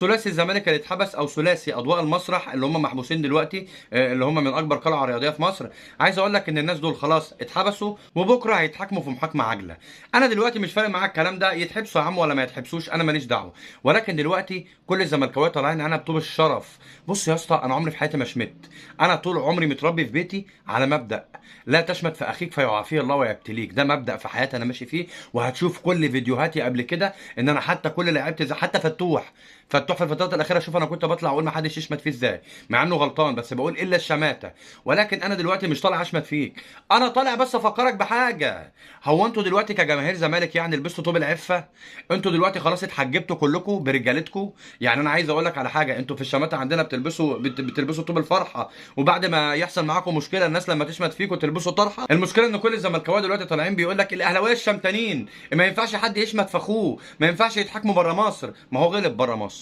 ثلاثي الزمالك اللي اتحبس او ثلاثي اضواء المسرح اللي هم محبوسين دلوقتي، اللي هم من اكبر قلعه رياضيه في مصر. عايز اقول لك ان الناس دول خلاص اتحبسوا وبكره هيتحاكموا في محاكمه عاجله. انا دلوقتي مش فارق معاك الكلام ده، يتحبسوا يا عم ولا ما يتحبسوش، انا ماليش دعوه. ولكن دلوقتي كل الزملكاويه طالعين انا بطوب الشرف. بص يا اسطى، انا عمري في حياتي ما شمت. انا طول عمري متربي في بيتي على مبدا لا تشمت في اخيك فيعافيه الله ويبتليك. ده مبدا في حياتي انا ماشي فيه، وهتشوف كل فيديوهاتي قبل كده ان انا حتى كل لعبت حتى فتوح في الفترات الاخيره، شوف انا كنت بطلع اقول ما حدش يشمت فيه ازاي، مع انه غلطان بس بقول الا الشماته. ولكن انا دلوقتي مش طالع اشمت فيك، انا طالع بس افكرك بحاجه. هو انتوا دلوقتي كجماهير زمالك يعني لبستوا طوب العفه؟ انتوا دلوقتي خلاص اتحجبتوا كلكم برجالتكم؟ يعني انا عايز اقول لك على حاجه، انتوا في الشماته عندنا بتلبسوا طوب الفرحه، وبعد ما يحصل معاكم مشكله الناس لما تشمت فيكم تلبسوا طرحه. المشكله ان كل الزملكاويه دلوقتي طالعين بيقول لك الاهلاويه الشمتانين، ما ينفعش حد يشمت في اخوه، ما ينفعش يتحاكموا بره مصر. ما هو غلب بره مصر.